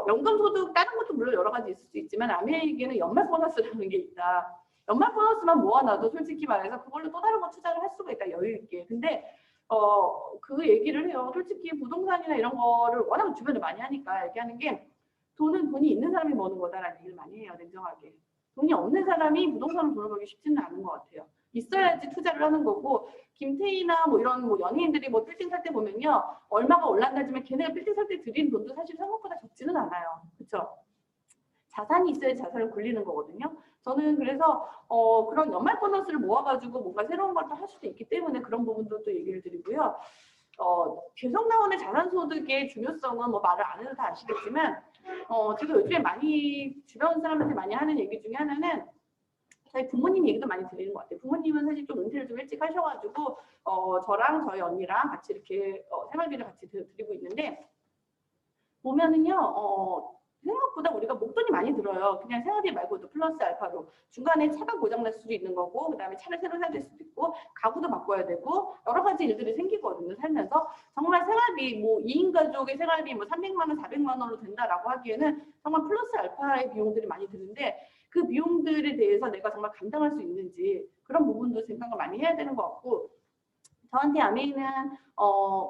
연금소득 다른 것도 물론 여러 가지 있을 수 있지만 아메이에게는 연말 보너스라는 게 있다. 연말 보너스만 모아놔도 솔직히 말해서 그걸로 또 다른 거 투자를 할 수가 있다. 여유 있게. 근데 그 얘기를 해요. 솔직히 부동산이나 이런 거를 워낙 주변에 많이 하니까 얘기하는 게 돈이 있는 사람이 버는 거다라는 얘기를 많이 해요. 냉정하게. 돈이 없는 사람이 부동산을 돈을 벌기 쉽지는 않은 것 같아요. 있어야지 투자를 하는 거고 김태희나 뭐 이런 뭐 연예인들이 뭐 빌딩 살 때 보면요. 얼마가 올랐다지만 걔네가 빌딩 살 때 들인 돈도 사실 생각보다 적지는 않아요. 그렇죠? 자산이 있어야 자산을 굴리는 거거든요. 저는 그래서 그런 연말 보너스를 모아가지고 뭔가 새로운 걸 또 할 수도 있기 때문에 그런 부분도 또 얘기를 드리고요. 계속 나오는 자산소득의 중요성은 뭐 말을 안 해도 다 아시겠지만 제가 요즘에 많이 주변 사람한테 많이 하는 얘기 중에 하나는 저희 부모님 얘기도 많이 드리는 것 같아요. 부모님은 사실 좀 은퇴를 좀 일찍 하셔가지고 저랑 저희 언니랑 같이 이렇게 생활비를 같이 드리고 있는데 보면은요 생각보다 우리가 목돈이 많이 들어요. 그냥 생활비 말고도 플러스 알파로 중간에 차가 고장날 수도 있는 거고 그다음에 차를 새로 사야 될 수도 있고 가구도 바꿔야 되고 여러 가지 일들이 생기거든요. 살면서 정말 생활비 뭐 2인 가족의 생활비 뭐 300만 원, 400만 원으로 된다라고 하기에는 정말 플러스 알파의 비용들이 많이 드는데 그 비용들에 대해서 내가 정말 감당할 수 있는지 그런 부분도 생각을 많이 해야 되는 것 같고 저한테 아메이는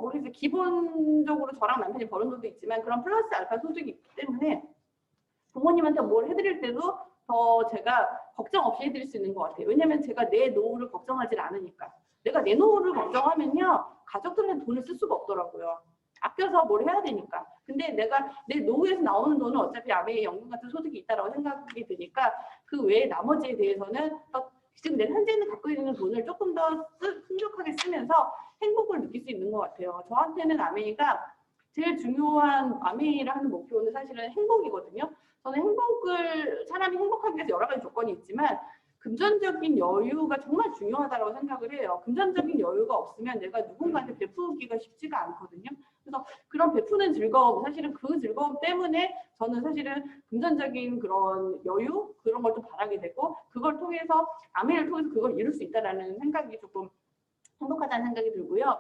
모르겠어요. 기본적으로 저랑 남편이 버는 돈도 있지만 그런 플러스 알파 소득이 있기 때문에 부모님한테 뭘 해드릴 때도 더 제가 걱정 없이 해드릴 수 있는 것 같아요. 왜냐하면 제가 내 노후를 걱정하지 않으니까. 내가 내 노후를 걱정하면요. 가족들한테 돈을 쓸 수가 없더라고요. 아껴서 뭘 해야 되니까. 근데 내가 내 노후에서 나오는 돈은 어차피 아메이 연금 같은 소득이 있다라고 생각이 드니까 그 외에 나머지에 대해서는 지금 내가 현재는 갖고 있는 돈을 조금 더 풍족하게 쓰면서 행복을 느낄 수 있는 것 같아요. 저한테는 아메이가 제일 중요한 아메이를 하는 목표는 사실은 행복이거든요. 저는 사람이 행복하기 위해서 여러 가지 조건이 있지만 금전적인 여유가 정말 중요하다고 생각을 해요. 금전적인 여유가 없으면 내가 누군가한테 베푸기가 쉽지가 않거든요. 그래서 그런 베푸는 즐거움, 사실은 그 즐거움 때문에 저는 사실은 금전적인 그런 여유 그런 걸 또 바라게 되고 그걸 통해서 아메이를 통해서 그걸 이룰 수 있다라는 생각이 조금 행복하다는 생각이 들고요.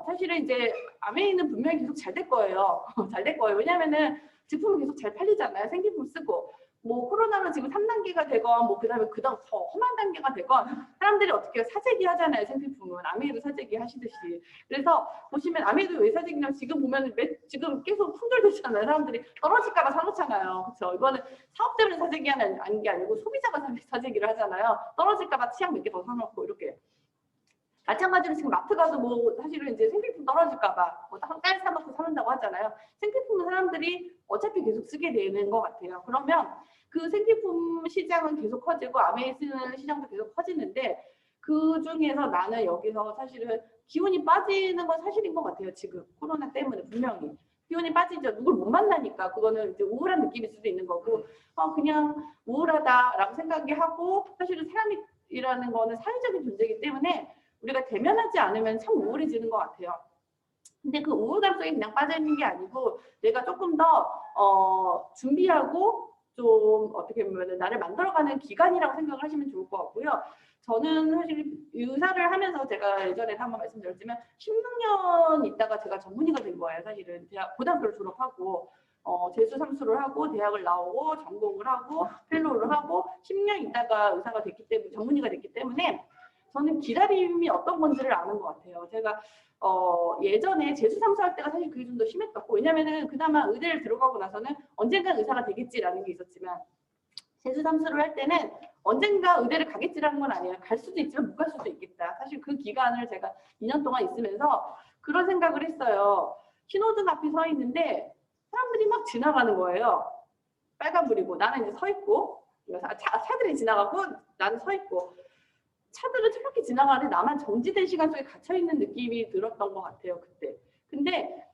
사실은 이제 아메이는 분명히 계속 잘 될 거예요. 잘 될 거예요. 왜냐면은 제품은 계속 잘 팔리잖아요. 생기품 쓰고. 뭐 코로나로 지금 3단계가 되건 뭐 그다음에 그다음 더 험한 단계가 되건 사람들이 어떻게 사재기 하잖아요. 생필품은 아메이도 사재기 하시듯이. 그래서 보시면 아메이도 왜 사재기냐면 지금 보면 지금 계속 품절되잖아요. 사람들이 떨어질까봐 사놓잖아요. 그렇죠? 이거는 사업 때문에 사재기 하는 게 아니고 소비자가 사재기를 하잖아요. 떨어질까봐 치약 몇 개 더 사놓고 이렇게. 마찬가지로 지금 마트 가도 뭐 사실은 이제 생필품 떨어질까봐 뭐딸 사놓고 사는다고 하잖아요. 생필품은 사람들이 어차피 계속 쓰게 되는 것 같아요. 그러면 그 생필품 시장은 계속 커지고 아메이 쓰는 시장도 계속 커지는데 그 중에서 나는 여기서 사실은 기운이 빠지는 건 사실인 것 같아요. 지금 코로나 때문에 분명히. 기운이 빠지죠. 누굴 못 만나니까 그거는 이제 우울한 느낌일 수도 있는 거고 그냥 우울하다라고 생각하고 사실은 사람이라는 거는 사회적인 존재이기 때문에 우리가 대면하지 않으면 참 우울해지는 것 같아요. 근데 그 우울감 속에 그냥 빠져있는 게 아니고 내가 조금 더 준비하고 좀 어떻게 보면 나를 만들어가는 기간이라고 생각을 하시면 좋을 것 같고요. 저는 사실 의사를 하면서 제가 예전에 한번 말씀드렸지만 16년 있다가 제가 전문의가 된 거예요. 사실은 고등학교를 졸업하고 재수 삼수를 하고 대학을 나오고 전공을 하고 펠로우를 하고 10년 있다가 의사가 됐기 때문에 전문의가 됐기 때문에 저는 기다림이 어떤 건지를 아는 것 같아요. 제가 예전에 재수 삼수할 때가 사실 그게 좀 더 심했었고 왜냐면은 그나마 의대를 들어가고 나서는 언젠간 의사가 되겠지라는 게 있었지만 재수 삼수를 할 때는 언젠가 의대를 가겠지라는 건 아니에요. 갈 수도 있지만 못 갈 수도 있겠다. 사실 그 기간을 제가 2년 동안 있으면서 그런 생각을 했어요. 신호등 앞에 서 있는데 사람들이 막 지나가는 거예요. 빨간불이고 나는 이제 서 있고 차들이 지나가고 나는 서 있고 차들은 저렇게 지나가는데 나만 정지된 시간 속에 갇혀있는 느낌이 들었던 것 같아요. 그때. 근데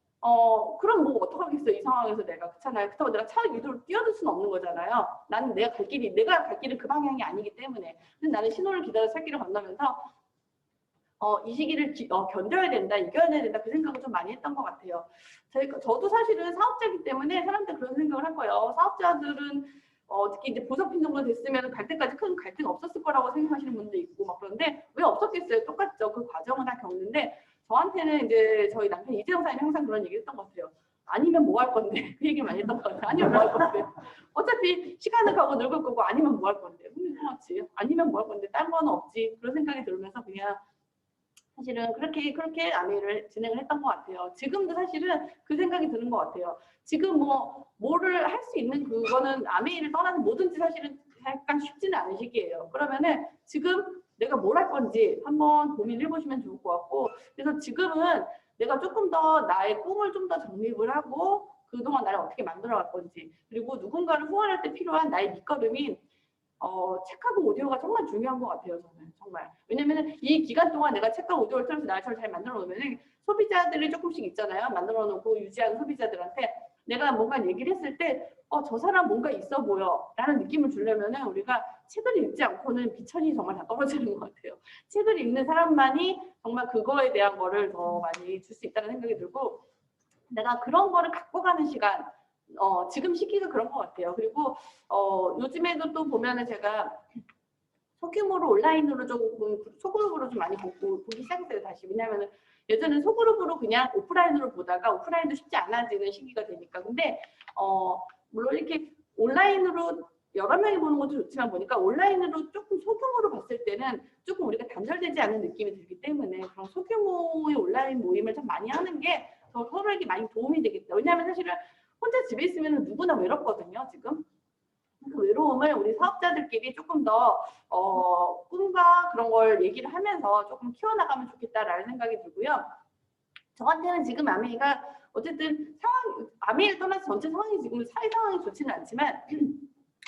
그럼 뭐 어떡하겠어요. 이 상황에서 내가. 그렇잖아요. 그렇다고 내가 차 위로 뛰어들 수는 없는 거잖아요. 나는 내가 갈 길은 그 방향이 아니기 때문에. 근데 나는 신호를 기다려 살길을 건너면서 이 시기를 견뎌야 된다, 이겨야 된다 그 생각을 좀 많이 했던 것 같아요. 저도 사실은 사업자이기 때문에 사람들 그런 생각을 할 거예요. 사업자들은 특히 이제 보석핀 정도 됐으면 갈 때까지 큰 갈등 없었을 거라고 생각하시는 분도 있고 막 그런데 왜 없었겠어요? 똑같죠. 그 과정을 다 겪는데 저한테는 이제 저희 남편 이재영 사장님 항상 그런 얘기 했던 것 같아요. 아니면 뭐 할 건데 그 얘기를 많이 했던 것 같아요. 아니면 뭐 할 건데 어차피 시간을 가고 늙을 거고 아니면 뭐 할 건데 그렇지 아니면 뭐 할 건데 딴 거는 없지 그런 생각이 들면서 그냥 사실은 그렇게 아메이를 진행을 했던 것 같아요. 지금도 사실은 그 생각이 드는 것 같아요. 지금 뭐를 할 수 있는 그거는 아메이를 떠나서 뭐든지 사실은 약간 쉽지는 않은 시기예요. 그러면은 지금 내가 뭘 할 건지 한번 고민을 해보시면 좋을 것 같고 그래서 지금은 내가 조금 더 나의 꿈을 좀 더 정립을 하고 그동안 나를 어떻게 만들어갈 건지 그리고 누군가를 후원할 때 필요한 나의 밑거름인 책하고 오디오가 정말 중요한 것 같아요. 저는 정말. 왜냐면 이 기간 동안 내가 책과 오디오를 틀어서 나를 잘 만들어 놓으면 소비자들이 조금씩 있잖아요. 만들어 놓고 유지하는 소비자들한테 내가 뭔가 얘기를 했을 때 저 사람 뭔가 있어 보여 라는 느낌을 주려면은 우리가 책을 읽지 않고는 비천이 정말 다 떨어지는 것 같아요. 책을 읽는 사람만이 정말 그거에 대한 거를 더 많이 줄 수 있다는 생각이 들고 내가 그런 거를 갖고 가는 시간 지금 시기가 그런 것 같아요. 그리고 요즘에도 또 보면은 제가 소규모로 온라인으로 조금 소그룹으로 좀 많이 보기 시작했어요. 다시. 왜냐하면 예전에는 소그룹으로 그냥 오프라인으로 보다가 오프라인도 쉽지 않아지는 시기가 되니까. 근데 물론 이렇게 온라인으로 여러 명이 보는 것도 좋지만 보니까 온라인으로 조금 소규모로 봤을 때는 조금 우리가 단절되지 않는 느낌이 들기 때문에 그런 소규모의 온라인 모임을 좀 많이 하는 게 더 서로에게 많이 도움이 되겠다. 왜냐하면 사실은 혼자 집에 있으면 누구나 외롭거든요, 지금. 그 외로움을 우리 사업자들끼리 조금 더 꿈과 그런 걸 얘기를 하면서 조금 키워나가면 좋겠다라는 생각이 들고요. 저한테는 지금 아메이가 어쨌든 아메이를 떠나서 전체 상황이 지금 사회 상황이 좋지는 않지만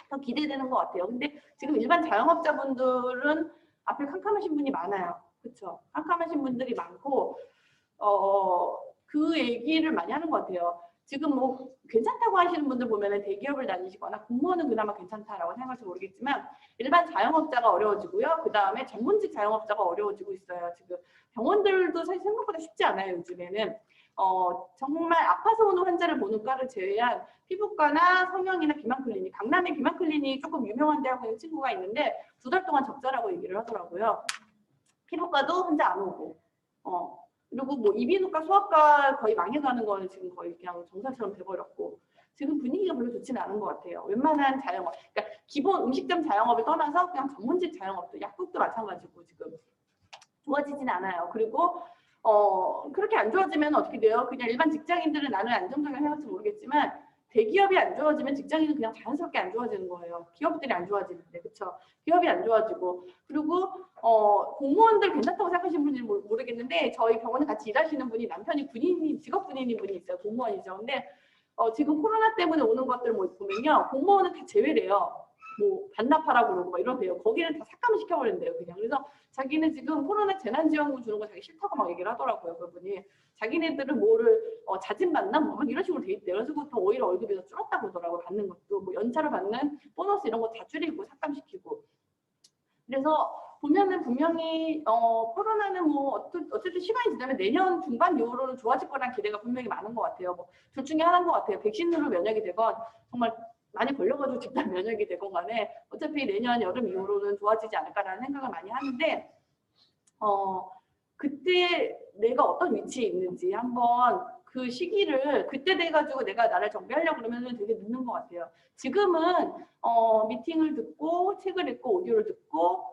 더 기대되는 것 같아요. 근데 지금 일반 자영업자분들은 앞에 캄캄하신 분이 많아요. 그렇죠? 캄캄하신 분들이 많고 그 얘기를 많이 하는 것 같아요. 지금 뭐 괜찮다고 하시는 분들 보면은 대기업을 다니시거나 공무원은 그나마 괜찮다라고 생각할지 모르겠지만 일반 자영업자가 어려워지고요. 그 다음에 전문직 자영업자가 어려워지고 있어요. 지금 병원들도 사실 생각보다 쉽지 않아요. 요즘에는 정말 아파서 오는 환자를 보는 과를 제외한 피부과나 성형이나 비만클리닉, 강남의 비만클리닉 조금 유명한 대학에 있는 친구가 있는데 2달 동안 적자라고 얘기를 하더라고요. 피부과도 환자 안 오고 그리고 뭐 이비인후과, 소아과 거의 망해가는 거는 지금 거의 그냥 정상처럼 돼버렸고 지금 분위기가 별로 좋지는 않은 것 같아요. 웬만한 자영업, 그러니까 기본 음식점 자영업을 떠나서 그냥 전문직 자영업도 약국도 마찬가지고 지금 좋아지진 않아요. 그리고 그렇게 안 좋아지면 어떻게 돼요? 그냥 일반 직장인들은 나는 안정적인 해갈지 모르겠지만 대기업이 안 좋아지면 직장인은 그냥 자연스럽게 안 좋아지는 거예요. 기업들이 안 좋아지는데, 그렇죠? 기업이 안 좋아지고, 그리고 공무원들 괜찮다고 생각하시는 분인지 모르겠는데 저희 병원에 같이 일하시는 분이 남편이 군인이 직업 군인인 분이 있어요. 공무원이죠. 근데 지금 코로나 때문에 오는 것들 뭐 보면요, 공무원은 다 제외래요. 뭐 반납하라고 그러고 막 이러세요. 거기는 다 삭감을 시켜버린대요, 그냥. 그래서 자기는 지금 코로나 재난지원금 주는 거 자기 싫다고 막 얘기를 하더라고요, 그분이. 자기네들은 뭐를 자진받나 뭐 이런 식으로 돼 있대요. 그래서 더 오히려 월급이 더 줄었다고 그러더라고요. 받는 것도 뭐 연차로 받는 보너스 이런 거 다 줄이고 삭감시키고. 그래서 보면은 분명히 코로나는 뭐 어쨌든 시간이 지나면 내년 중반 이후로는 좋아질 거란 기대가 분명히 많은 것 같아요. 뭐 둘 중에 하나인 것 같아요. 백신으로 면역이 되건 정말 많이 걸려가지고 집단 면역이 되건 간에 어차피 내년 여름 이후로는 좋아지지 않을까라는 생각을 많이 하는데 그때 내가 어떤 위치에 있는지 한번 그 시기를 그때 돼가지고 내가 나를 정비하려고 그러면 되게 늦는 것 같아요. 지금은 미팅을 듣고 책을 읽고 오디오를 듣고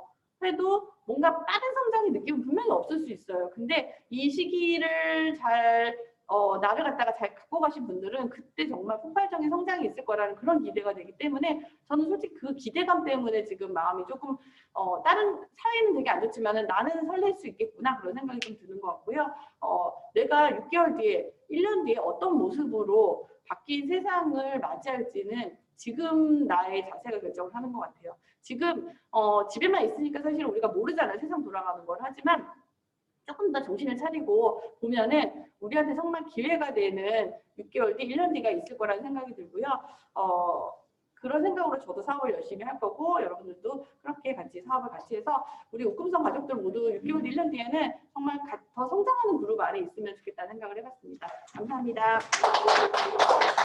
해도 뭔가 빠른 성장의 느낌은 분명히 없을 수 있어요. 근데 이 시기를 잘 나를 갖다가 잘 갖고 가신 분들은 그때 정말 폭발적인 성장이 있을 거라는 그런 기대가 되기 때문에 저는 솔직히 그 기대감 때문에 지금 마음이 조금 다른 사회는 되게 안 좋지만은 나는 설렐 수 있겠구나 그런 생각이 좀 드는 것 같고요. 내가 6개월 뒤에 1년 뒤에 어떤 모습으로 바뀐 세상을 맞이할지는 지금 나의 자세가 결정을 하는 것 같아요. 지금 집에만 있으니까 사실 우리가 모르잖아요. 세상 돌아가는 걸. 하지만 조금 더 정신을 차리고 보면은 우리한테 정말 기회가 되는 6개월 뒤, 1년 뒤가 있을 거라는 생각이 들고요. 그런 생각으로 저도 사업을 열심히 할 거고 여러분들도 그렇게 같이 사업을 같이 해서 우리 옥금성 가족들 모두 6개월 뒤, 1년 뒤에는 정말 더 성장하는 그룹 안에 있으면 좋겠다는 생각을 해봤습니다. 감사합니다.